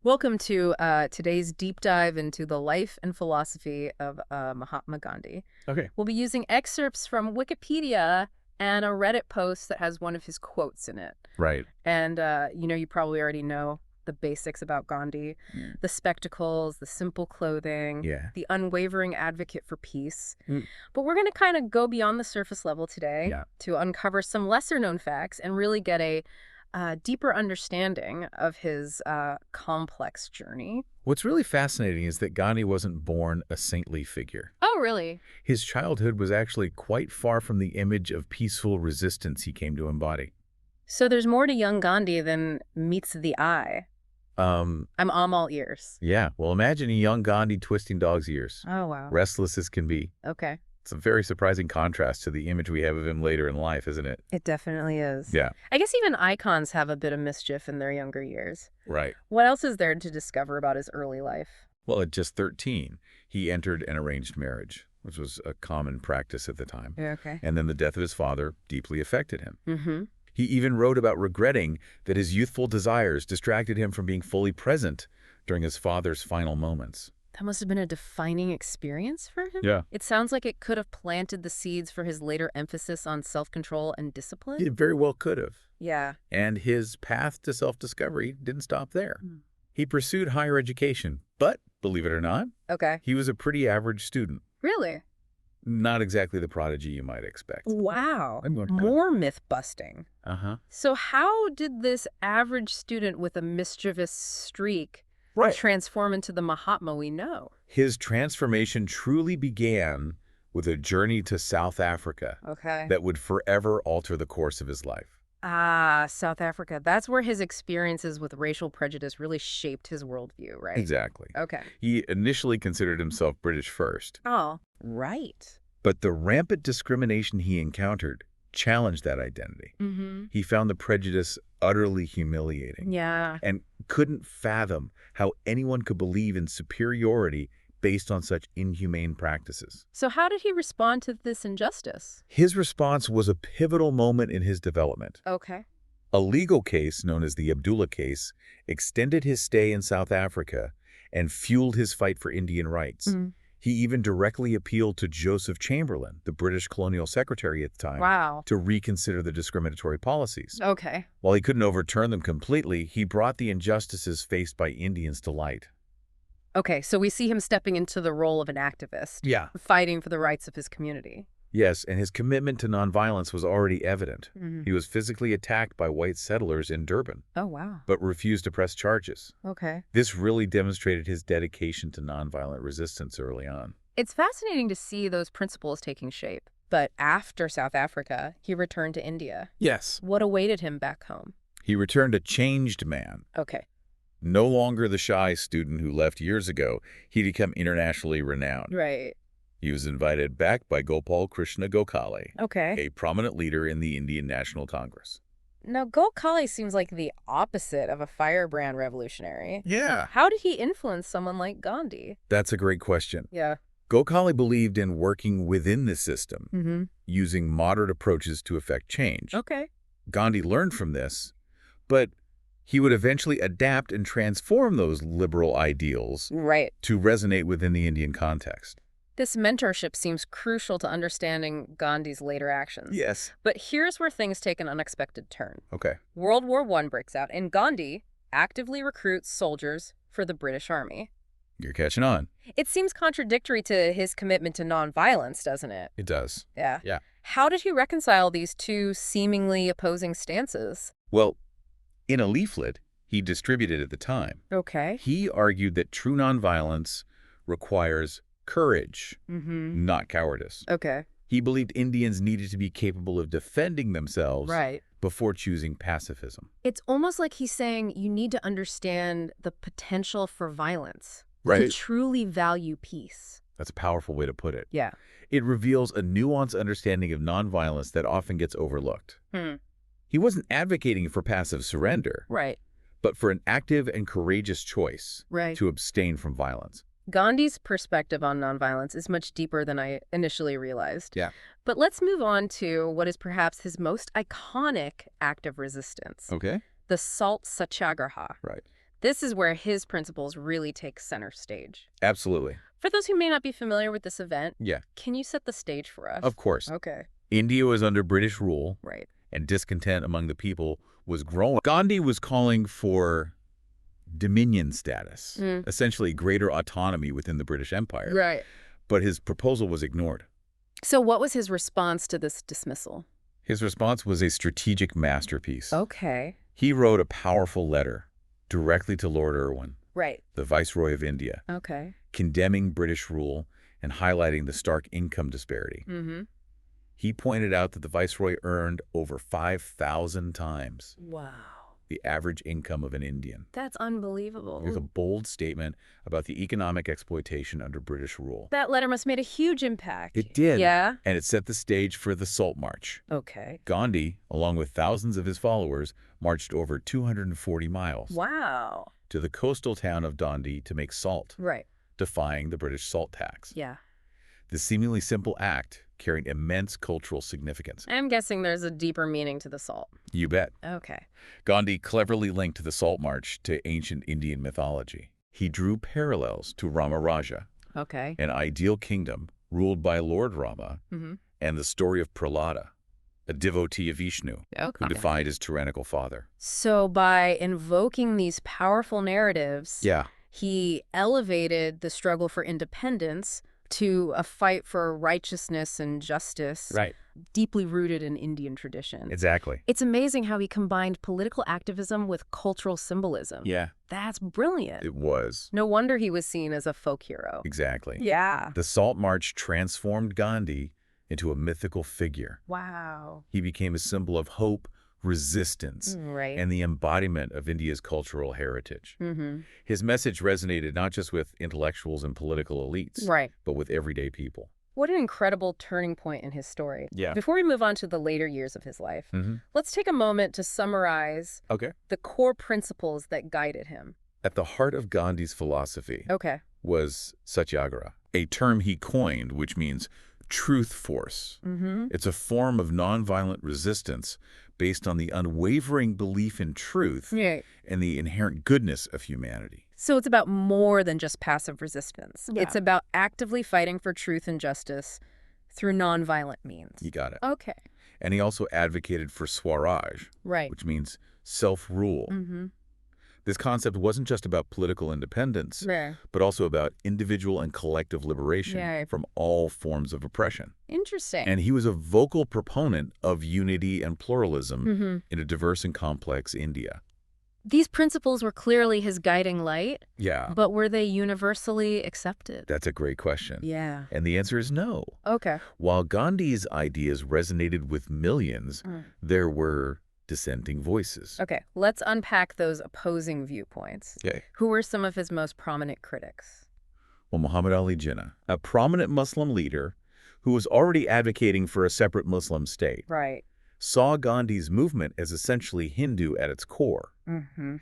Welcome to today's deep dive into the life and philosophy of Mahatma Gandhi. Okay. We'll be using excerpts from Wikipedia and a Reddit post that has one of his quotes in it. Right. And, you probably already know the basics about Gandhi, the spectacles, the simple clothing, Yeah. the unwavering advocate for peace. Mm. But we're going to kind of go beyond the surface level today Yeah. to uncover some lesser known facts and really get a deeper understanding of his complex journey. What's really fascinating is that Gandhi wasn't born a saintly figure. Oh, really? His childhood was actually quite far from the image of peaceful resistance he came to embody. So there's more to young Gandhi than meets the eye. Um, I'm all ears. yeah, well, imagine a young Gandhi twisting dog's ears, Oh, wow. restless as can be. Okay. It's a very surprising contrast to the image we have of him later in life, isn't it? It definitely is. Yeah, I guess even icons have a bit of mischief in their younger years. right. What else is there to discover about his early life? Well, at just 13, he entered an arranged marriage, which was a common practice at the time. Yeah, okay. And then the death of his father deeply affected him. Mm-hmm. He even wrote about regretting that his youthful desires distracted him from being fully present during his father's final moments. That must have been a defining experience for him. Yeah. It sounds like it could have planted the seeds for his later emphasis on self-control and discipline. It very well could have. Yeah. And his path to self-discovery didn't stop there. Hmm. He pursued higher education, but, believe it or not, Okay. he was a pretty average student. Really? Not exactly the prodigy you might expect. Wow. I'm going to- More myth busting. Uh-huh. So how did this average student with a mischievous streak Right. transform into the Mahatma we know? His transformation truly began with a journey to South Africa Okay. that would forever alter the course of his life. Ah, South Africa. That's where his experiences with racial prejudice really shaped his worldview, right? Exactly. Okay. He initially considered himself British first, Oh, right. but the rampant discrimination he encountered challenged that identity. Mm-hmm. He found the prejudice utterly humiliating Yeah. and couldn't fathom how anyone could believe in superiority based on such inhumane practices. So how did he respond to this injustice? His response was a pivotal moment in his development. Okay. A legal case known as the Abdullah case extended his stay in South Africa and fueled his fight for Indian rights. Mhm. He even directly appealed to Joseph Chamberlain, the British colonial secretary at the time, Wow. to reconsider the discriminatory policies. Okay. While he couldn't overturn them completely, he brought the injustices faced by Indians to light. Okay, so we see him stepping into the role of an activist, Yeah. fighting for the rights of his community. Yes, and his commitment to nonviolence was already evident. Mhm. He was physically attacked by white settlers in Durban, Oh, wow. but refused to press charges. Okay. This really demonstrated his dedication to nonviolent resistance early on. It's fascinating to see those principles taking shape. But after South Africa, he returned to India. Yes. What awaited him back home? He returned a changed man. Okay. No longer the shy student who left years ago, he'd become internationally renowned. Right. He was invited back by Gopal Krishna Gokhale, Okay. a prominent leader in the Indian National Congress. Now, Gokhale seems like the opposite of a firebrand revolutionary. Yeah. How did he influence someone like Gandhi? That's a great question. Yeah. Gokhale believed in working within the system, Mm-hmm. using moderate approaches to effect change. Okay. Gandhi learned from this, but he would eventually adapt and transform those liberal ideals Right. to resonate within the Indian context. This mentorship seems crucial to understanding Gandhi's later actions. Yes. But here's where things take an unexpected turn. Okay. World War I breaks out, and Gandhi actively recruits soldiers for the British Army. You're catching on. It seems contradictory to his commitment to nonviolence, doesn't it? It does. Yeah. Yeah. How did he reconcile these two seemingly opposing stances? Well, in a leaflet he distributed at the time, Okay. he argued that true nonviolence requires courage, Mm-hmm. not cowardice. Okay. He believed Indians needed to be capable of defending themselves Right. before choosing pacifism. It's almost like he's saying you need to understand the potential for violence to Right. truly value peace. That's a powerful way to put it. Yeah. It reveals a nuanced understanding of nonviolence that often gets overlooked. Hmm. He wasn't advocating for passive surrender, Right. but for an active and courageous choice Right. to abstain from violence. Gandhi's perspective on nonviolence is much deeper than I initially realized. Yeah. But let's move on to what is perhaps his most iconic act of resistance, Okay. the Salt Satyagraha. Right. This is where his principles really take center stage. Absolutely. For those who may not be familiar with this event, Yeah, can you set the stage for us? of course. Okay. India was under British rule, Right. and discontent among the people was growing. Gandhi was calling for dominion status, Mm. essentially greater autonomy within the British Empire. Right. But his proposal was ignored. So what was his response to this dismissal? His response was a strategic masterpiece. Okay. He wrote a powerful letter directly to Lord Irwin, Right. the Viceroy of India, Okay. condemning British rule and highlighting the stark income disparity. Mm-hmm. He pointed out that the Viceroy earned over 5,000 times Wow. the average income of an Indian. That's unbelievable. It was a bold statement about the economic exploitation under British rule. That letter must have made a huge impact. It did. Yeah? And it set the stage for the Salt March. Okay. Gandhi, along with thousands of his followers, marched over 240 miles Wow. to the coastal town of Dundee to make salt, Right. defying the British salt tax. Yeah. This seemingly simple act carried immense cultural significance. I'm guessing there's a deeper meaning to the salt. You bet. Okay. Gandhi cleverly linked the Salt March to ancient Indian mythology. He drew parallels to Rama Raja, Okay. an ideal kingdom ruled by Lord Rama, Mm-hmm. and the story of Prahlada, a devotee of Vishnu who Okay. defied his tyrannical father. So by invoking these powerful narratives, Yeah, he elevated the struggle for independence to a fight for righteousness and justice, right. deeply rooted in Indian tradition. Exactly. It's amazing how he combined political activism with cultural symbolism. Yeah, That's brilliant. it was. No wonder he was seen as a folk hero. Exactly. Yeah. The Salt March transformed Gandhi into a mythical figure. Wow. He became a symbol of hope, resistance, Right. and the embodiment of India's cultural heritage. Mm-hmm. His message resonated not just with intellectuals and political elites, Right. but with everyday people. What an incredible turning point in his story. Yeah. Before we move on to the later years of his life, Mm-hmm. let's take a moment to summarize Okay. the core principles that guided him. At the heart of Gandhi's philosophy Okay. was Satyagraha, a term he coined which means truth force. Mm-hmm. It's a form of nonviolent resistance based on the unwavering belief in truth Yeah. and the inherent goodness of humanity. So it's about more than just passive resistance. Yeah. It's about actively fighting for truth and justice through nonviolent means. You got it. Okay. And he also advocated for Swaraj, Right. which means self-rule. Mm-hmm. This concept wasn't just about political independence, Yeah. but also about individual and collective liberation Yeah. from all forms of oppression. Interesting. And he was a vocal proponent of unity and pluralism Mm-hmm. in a diverse and complex India. These principles were clearly his guiding light, Yeah, but were they universally accepted? that's a great question. Yeah. And the answer is no. Okay. While Gandhi's ideas resonated with millions, Mm. there were dissenting voices. Okay. Let's unpack those opposing viewpoints. Okay. Who were some of his most prominent critics? Well, Muhammad Ali Jinnah, a prominent Muslim leader who was already advocating for a separate Muslim state, Right. saw Gandhi's movement as essentially Hindu at its core. Mm-hmm.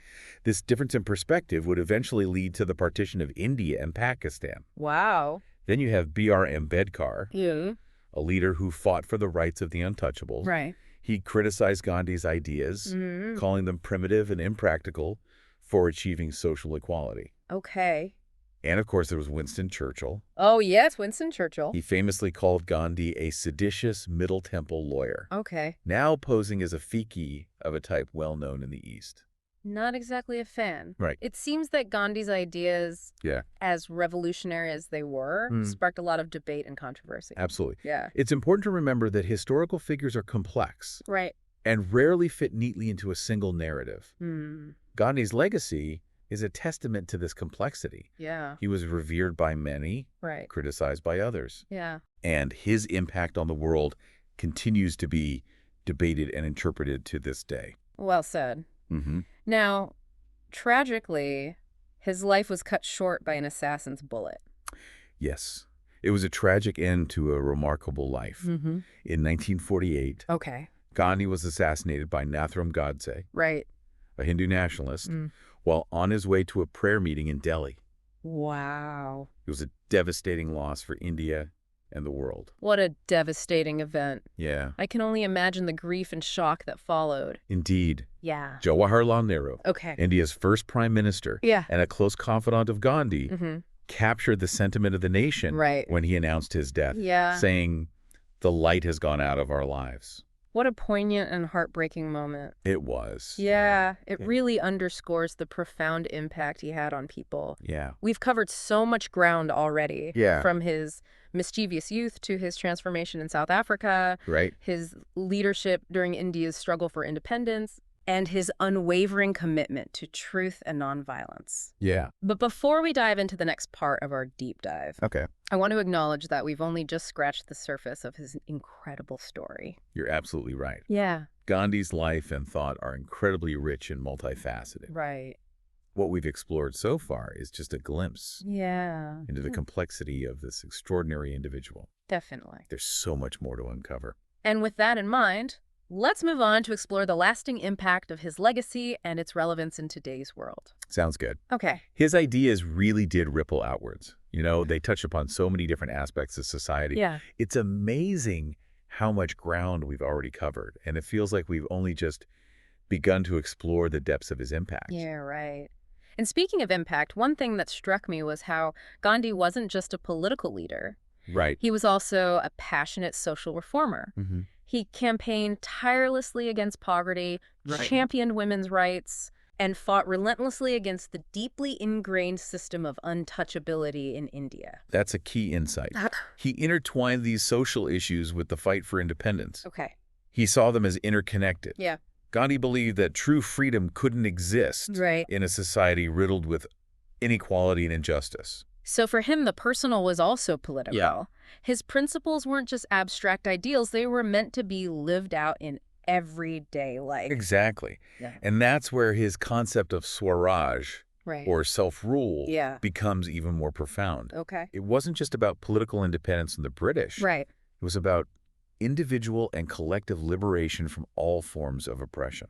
This difference in perspective would eventually lead to the partition of India and Pakistan. Wow. Then you have B.R. Ambedkar, Yeah. a leader who fought for the rights of the untouchables. Right. He criticized Gandhi's ideas, Mm-hmm. calling them primitive and impractical for achieving social equality. Okay. And of course, there was Winston Churchill. Oh, yes, Winston Churchill. He famously called Gandhi a seditious Middle Temple lawyer, Okay. now posing as a fiqhi of a type well known in the East. Not exactly a fan. Right. It seems that Gandhi's ideas, Yeah, as revolutionary as they were, Hmm. sparked a lot of debate and controversy. absolutely. Yeah. It's important to remember that historical figures are complex Right. and rarely fit neatly into a single narrative. Hmm. Gandhi's legacy is a testament to this complexity. Yeah. He was revered by many, Right. criticized by others, Yeah. and his impact on the world continues to be debated and interpreted to this day. Well said. Mm-hmm. Now, tragically, his life was cut short by an assassin's bullet. Yes, it was a tragic end to a remarkable life. Mm-hmm. In 1948, Okay. Gandhi was assassinated by Nathuram Godse, Right. a Hindu nationalist, Mm. while on his way to a prayer meeting in Delhi. Wow. It was a devastating loss for India and the world. What a devastating event. Yeah, I can only imagine the grief and shock that followed. indeed. Yeah. Jawaharlal Nehru, Okay. India's first prime minister Yeah. and a close confidant of Gandhi, captured the sentiment of the nation Right. when he announced his death, Yeah. saying, "The light has gone out of our lives." What a poignant and heartbreaking moment. It was. Yeah, it Yeah. really underscores the profound impact he had on people. Yeah. We've covered so much ground already. Yeah. From his mischievous youth to his transformation in South Africa, Right. his leadership during India's struggle for independence, and his unwavering commitment to truth and nonviolence. Yeah. But before we dive into the next part of our deep dive, Okay. I want to acknowledge that we've only just scratched the surface of his incredible story. You're absolutely right. Yeah. Gandhi's life and thought are incredibly rich and multifaceted. Right. What we've explored so far is just a glimpse Yeah. into the complexity of this extraordinary individual. Definitely. There's so much more to uncover. And with that in mind, let's move on to explore the lasting impact of his legacy and its relevance in today's world. Sounds good. Okay. His ideas really did ripple outwards. You know, they touch upon so many different aspects of society. Yeah. It's amazing how much ground we've already covered, and it feels like we've only just begun to explore the depths of his impact. Yeah, right. And speaking of impact, one thing that struck me was how Gandhi wasn't just a political leader. Right. He was also a passionate social reformer. Mm-hmm. He campaigned tirelessly against poverty, Right. championed women's rights, and fought relentlessly against the deeply ingrained system of untouchability in India. That's a key insight. He intertwined these social issues with the fight for independence. Okay. He saw them as interconnected. Yeah. Gandhi believed that true freedom couldn't exist Right. in a society riddled with inequality and injustice. So for him, the personal was also political. Yeah. His principles weren't just abstract ideals. They were meant to be lived out in everyday life. Exactly. Yeah. And that's where his concept of Swaraj, Right. or self-rule, Yeah. becomes even more profound. Okay. It wasn't just about political independence from the British. Right. It was about individual and collective liberation from all forms of oppression.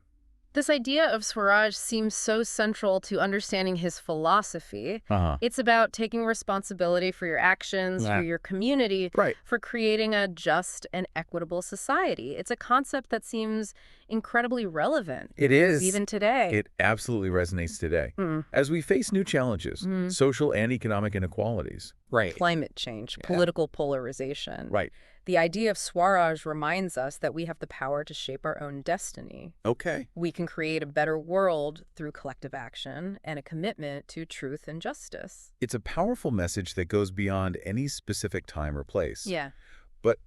This idea of Swaraj seems so central to understanding his philosophy. Uh-huh. It's about taking responsibility for your actions, Yeah. for your community, Right. for creating a just and equitable society. It's a concept that seems incredibly relevant. It is. Even today. It absolutely resonates today. Mm. As we face new challenges, social and economic inequalities. Right. Climate change, Yeah. political polarization. Right. The idea of Swaraj reminds us that we have the power to shape our own destiny. Okay. We can create a better world through collective action and a commitment to truth and justice. It's a powerful message that goes beyond any specific time or place. Yeah. But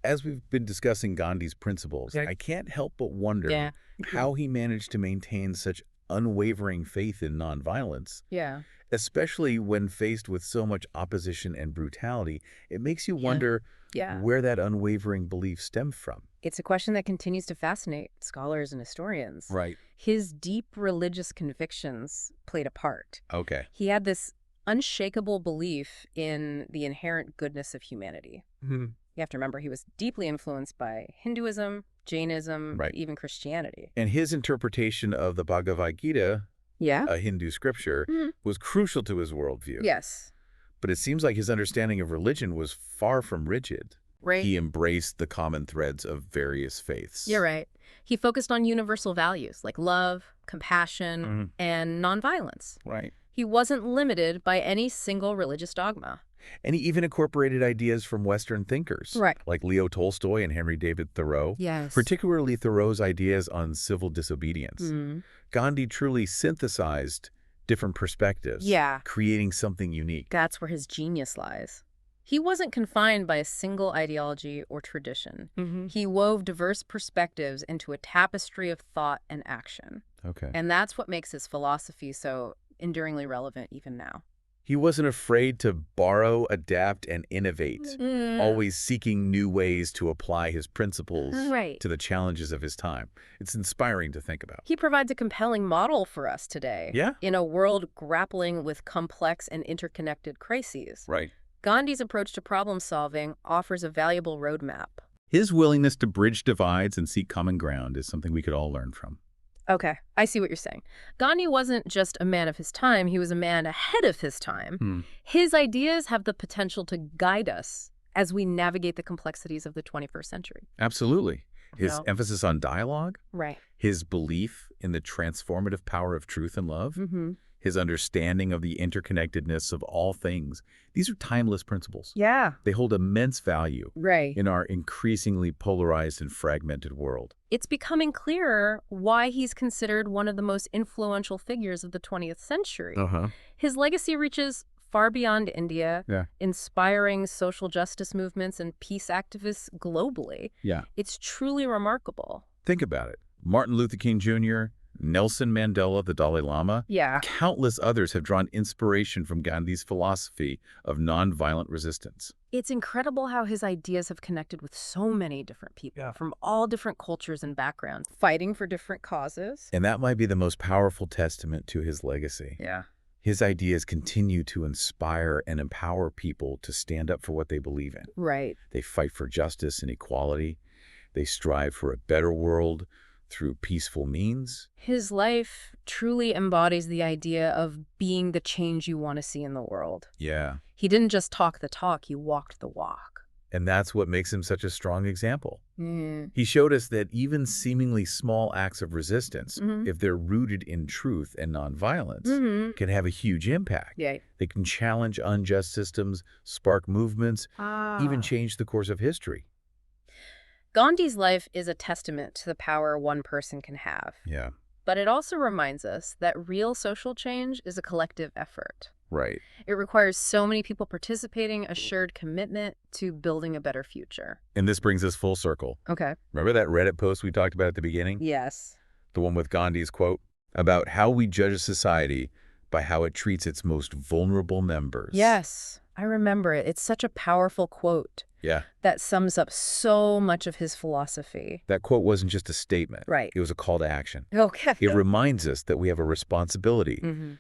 as we've been discussing Gandhi's principles, Yeah. I can't help but wonder Yeah. how he managed to maintain such unwavering faith in nonviolence, Yeah. especially when faced with so much opposition and brutality. It makes you wonder Yeah. where that unwavering belief stemmed from. It's a question that continues to fascinate scholars and historians. Right. His deep religious convictions played a part. Okay. He had this unshakable belief in the inherent goodness of humanity. Mm-hmm. You have to remember he was deeply influenced by Hinduism, Jainism, Right. even Christianity. And his interpretation of the Bhagavad Gita, Yeah? a Hindu scripture, Mhm. was crucial to his worldview. Yes. But it seems like his understanding of religion was far from rigid. Right. He embraced the common threads of various faiths. You're right. He focused on universal values like love, compassion, Mhm. and nonviolence. Right. He wasn't limited by any single religious dogma. And he even incorporated ideas from Western thinkers, Right. like Leo Tolstoy and Henry David Thoreau, Yes. particularly Thoreau's ideas on civil disobedience. Mm. Gandhi truly synthesized different perspectives, Yeah. creating something unique. That's where his genius lies. He wasn't confined by a single ideology or tradition. He wove diverse perspectives into a tapestry of thought and action. Okay. And that's what makes his philosophy so enduringly relevant even now. He wasn't afraid to borrow, adapt, and innovate, Mm. always seeking new ways to apply his principles Right. to the challenges of his time. It's inspiring to think about. He provides a compelling model for us today. Yeah. In a world grappling with complex and interconnected crises. Right. Gandhi's approach to problem solving offers a valuable roadmap. His willingness to bridge divides and seek common ground is something we could all learn from. Okay, I see what you're saying. Gandhi wasn't just a man of his time, he was a man ahead of his time. His ideas have the potential to guide us as we navigate the complexities of the 21st century. Absolutely. His No. emphasis on dialogue, Right. his belief in the transformative power of truth and love, his understanding of the interconnectedness of all things. These are timeless principles. Yeah. They hold immense value Right. in our increasingly polarized and fragmented world. It's becoming clearer why he's considered one of the most influential figures of the 20th century. His legacy reaches far beyond India, Yeah. inspiring social justice movements and peace activists globally. Yeah. It's truly remarkable. Think about it. Martin Luther King Jr., Nelson Mandela, the Dalai Lama, Yeah. countless others have drawn inspiration from Gandhi's philosophy of nonviolent resistance. It's incredible how his ideas have connected with so many different people from all different cultures and backgrounds, fighting for different causes. And that might be the most powerful testament to his legacy. Yeah. His ideas continue to inspire and empower people to stand up for what they believe in. Right. They fight for justice and equality. They strive for a better world through peaceful means. His life truly embodies the idea of being the change you want to see in the world. Yeah. He didn't just talk the talk, he walked the walk. And that's what makes him such a strong example. He showed us that even seemingly small acts of resistance, if they're rooted in truth and nonviolence, can have a huge impact. Yeah. They can challenge unjust systems, spark movements, even change the course of history. Gandhi's life is a testament to the power one person can have. Yeah. But it also reminds us that real social change is a collective effort. Right. It requires so many people participating, a shared commitment to building a better future. And this brings us full circle. Okay. Remember that Reddit post we talked about at the beginning? Yes. The one with Gandhi's quote about how we judge a society by how it treats its most vulnerable members. Yes, I remember it. It's such a powerful quote. Yeah. That sums up so much of his philosophy. That quote wasn't just a statement. Right. It was a call to action. Okay. It reminds us that we have a responsibility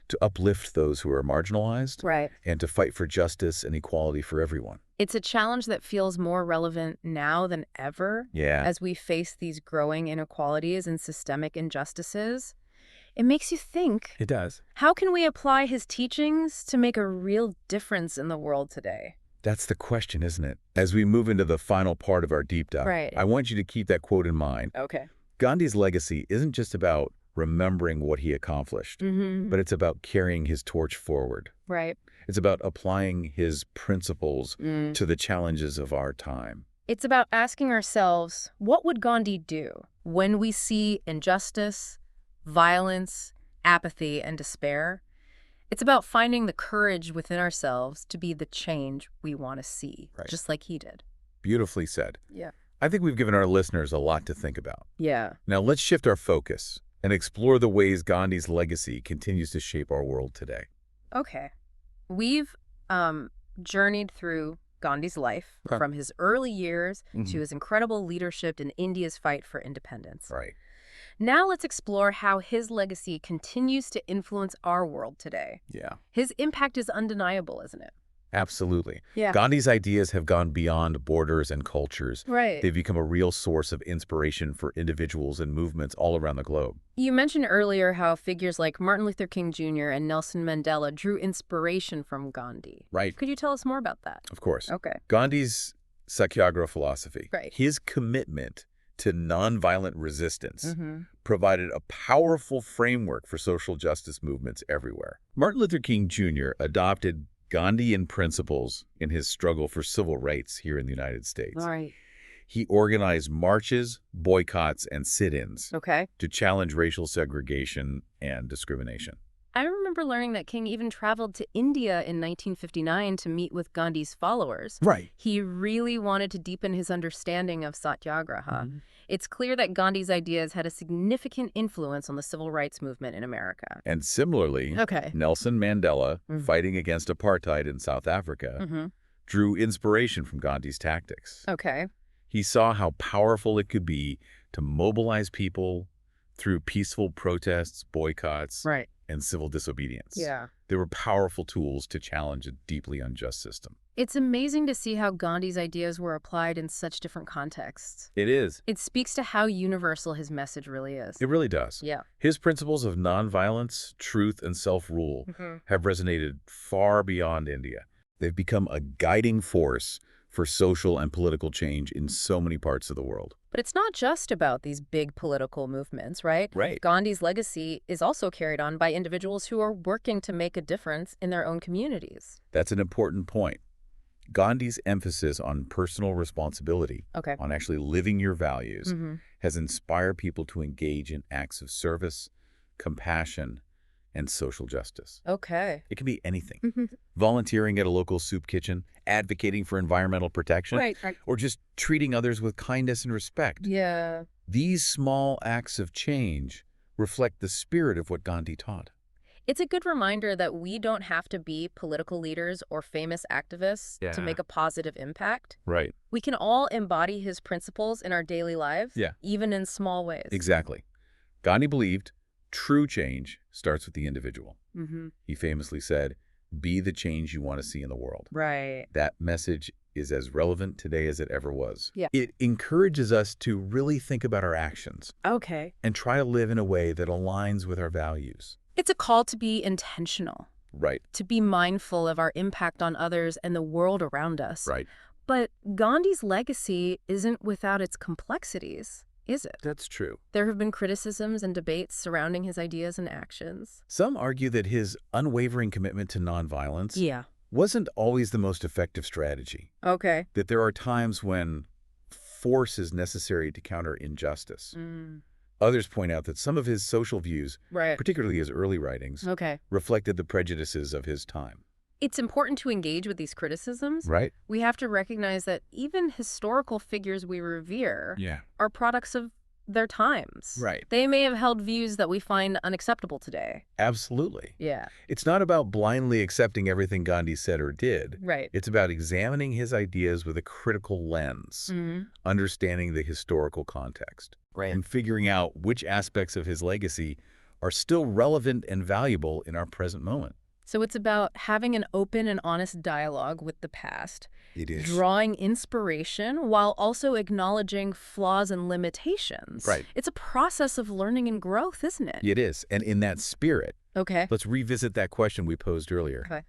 to uplift those who are marginalized Right. and to fight for justice and equality for everyone. It's a challenge that feels more relevant now than ever. Yeah. As we face these growing inequalities and systemic injustices. It makes you think, It does. how can we apply his teachings to make a real difference in the world today? That's the question, isn't it? As we move into the final part of our deep dive, Right. I want you to keep that quote in mind. Okay. Gandhi's legacy isn't just about remembering what he accomplished, but it's about carrying his torch forward. Right. It's about applying his principles to the challenges of our time. It's about asking ourselves, what would Gandhi do when we see injustice, violence, apathy, and despair? It's about finding the courage within ourselves to be the change we want to see, just like he did. Beautifully said. Yeah. I think we've given our listeners a lot to think about. Yeah. Now let's shift our focus and explore the ways Gandhi's legacy continues to shape our world today. Okay. We've journeyed through Gandhi's life from his early years to his incredible leadership in India's fight for independence. Right. Now let's explore how his legacy continues to influence our world today. Yeah. His impact is undeniable, isn't it? Absolutely. Yeah. Gandhi's ideas have gone beyond borders and cultures. Right. They've become a real source of inspiration for individuals and movements all around the globe. You mentioned earlier how figures like Martin Luther King Jr. and Nelson Mandela drew inspiration from Gandhi. Right. Could you tell us more about that? Of course. Okay. Gandhi's Satyagraha philosophy, Right. his commitment to nonviolent resistance, provided a powerful framework for social justice movements everywhere. Martin Luther King Jr. adopted Gandhian principles in his struggle for civil rights here in the United States. All right. He organized marches, boycotts, and sit-ins Okay. to challenge racial segregation and discrimination. I remember learning that King even traveled to India in 1959 to meet with Gandhi's followers. Right. He really wanted to deepen his understanding of Satyagraha. It's clear that Gandhi's ideas had a significant influence on the civil rights movement in America. And similarly, Okay. Nelson Mandela, fighting against apartheid in South Africa, drew inspiration from Gandhi's tactics. Okay. He saw how powerful it could be to mobilize people through peaceful protests, boycotts, Right. and civil disobedience. Yeah. They were powerful tools to challenge a deeply unjust system. It's amazing to see how Gandhi's ideas were applied in such different contexts. It is. It speaks to how universal his message really is. It really does. Yeah. His principles of nonviolence, truth, and self-rule have resonated far beyond India. They've become a guiding force for social and political change in so many parts of the world. But it's not just about these big political movements, right? Right. Gandhi's legacy is also carried on by individuals who are working to make a difference in their own communities. That's an important point. Gandhi's emphasis on personal responsibility, Okay. on actually living your values, Mm-hmm. has inspired people to engage in acts of service, compassion, and social justice. Okay. It can be anything. Mm-hmm. Volunteering at a local soup kitchen, advocating for environmental protection, Right. or just treating others with kindness and respect. Yeah. These small acts of change reflect the spirit of what Gandhi taught. It's a good reminder that we don't have to be political leaders or famous activists to Yeah. make a positive impact. Right. We can all embody his principles in our daily lives, Yeah. even in small ways. Exactly. Gandhi believed true change starts with the individual. Mm-hmm. He famously said, "Be the change you want to see in the world." Right. That message is as relevant today as it ever was. Yeah. It encourages us to really think about our actions Okay. and try to live in a way that aligns with our values. It's a call to be intentional, Right. to be mindful of our impact on others and the world around us. Right. But Gandhi's legacy isn't without its complexities, is it? That's true. There have been criticisms and debates surrounding his ideas and actions. Some argue that his unwavering commitment to nonviolence Yeah. wasn't always the most effective strategy, Okay. that there are times when force is necessary to counter injustice. Others point out that some of his social views, Right. particularly his early writings, Okay. reflected the prejudices of his time. It's important to engage with these criticisms. Right? We have to recognize that even historical figures we revere Yeah. are products of their times. Right. They may have held views that we find unacceptable today. Absolutely. Yeah. It's not about blindly accepting everything Gandhi said or did. Right. It's about examining his ideas with a critical lens, Mm-hmm. understanding the historical context, Right. and figuring out which aspects of his legacy are still relevant and valuable in our present moment. So it's about having an open and honest dialogue with the past, It is. drawing inspiration while also acknowledging flaws and limitations. Right. It's a process of learning and growth, isn't it? It is. And in that spirit, Okay. let's revisit that question we posed earlier. Okay.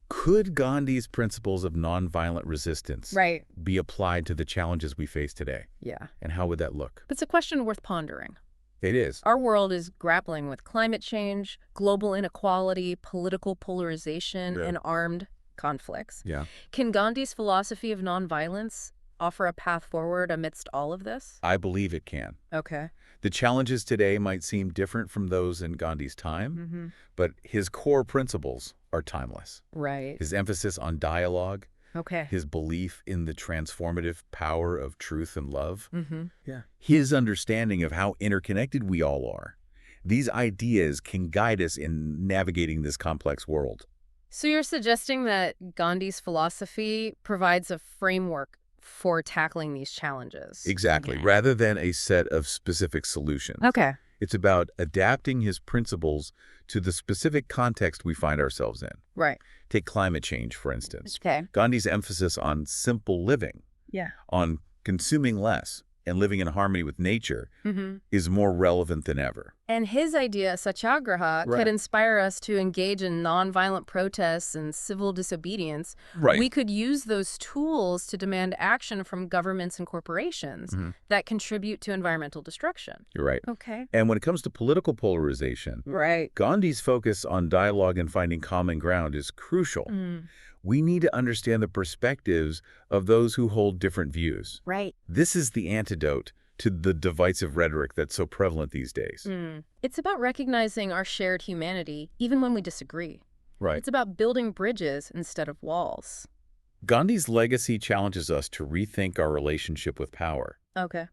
Could Gandhi's principles of nonviolent resistance Right. be applied to the challenges we face today? Yeah. And how would that look? It's a question worth pondering. It is. Our world is grappling with climate change, global inequality, political polarization, Yeah. and armed conflicts. Yeah. Can Gandhi's philosophy of nonviolence offer a path forward amidst all of this? I believe it can. Okay. The challenges today might seem different from those in Gandhi's time, Mm-hmm. but his core principles are timeless. Right. His emphasis on dialogue, Okay. his belief in the transformative power of truth and love, Mm-hmm. yeah, his understanding of how interconnected we all are. These ideas can guide us in navigating this complex world. So you're suggesting that Gandhi's philosophy provides a framework for tackling these challenges? Exactly. Okay. Rather than a set of specific solutions. Okay. It's about adapting his principles to the specific context we find ourselves in. Right. Take climate change, for instance. Okay. Gandhi's emphasis on simple living, Yeah. on consuming less, and living in harmony with nature Mm-hmm. is more relevant than ever. And his idea, Satyagraha, Right. could inspire us to engage in nonviolent protests and civil disobedience. Right. We could use those tools to demand action from governments and corporations Mhm. that contribute to environmental destruction. You're right. Okay. And when it comes to political polarization, Right. Gandhi's focus on dialogue and finding common ground is crucial. We need to understand the perspectives of those who hold different views. Right. This is the antidote to the divisive rhetoric that's so prevalent these days. It's about recognizing our shared humanity, even when we disagree. Right. It's about building bridges instead of walls. Gandhi's legacy challenges us to rethink our relationship with power. Okay.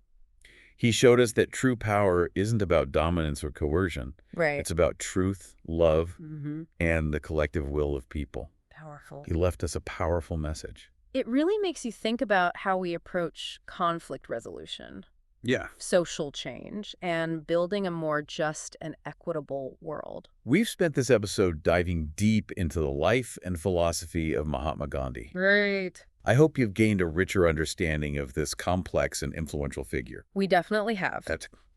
He showed us that true power isn't about dominance or coercion. Right. It's about truth, love, Mm-hmm. and the collective will of people. Powerful. He left us a powerful message. It really makes you think about how we approach conflict resolution, Yeah. social change, and building a more just and equitable world. We've spent this episode diving deep into the life and philosophy of Mahatma Gandhi. Right. I hope you've gained a richer understanding of this complex and influential figure. We definitely have.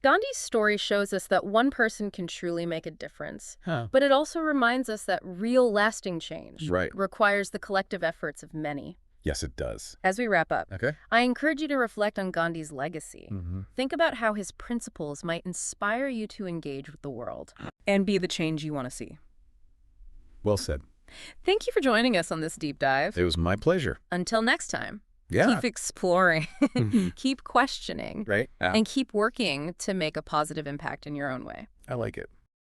Gandhi's story shows us that one person can truly make a difference, but it also reminds us that real lasting change Right. requires the collective efforts of many. Yes, it does. As we wrap up, Okay. I encourage you to reflect on Gandhi's legacy. Mm-hmm. Think about how his principles might inspire you to engage with the world and be the change you want to see. Well said. Thank you for joining us on this deep dive. It was my pleasure. Until next time, Yeah. keep exploring, keep questioning, Right? and keep working to make a positive impact in your own way. I like it.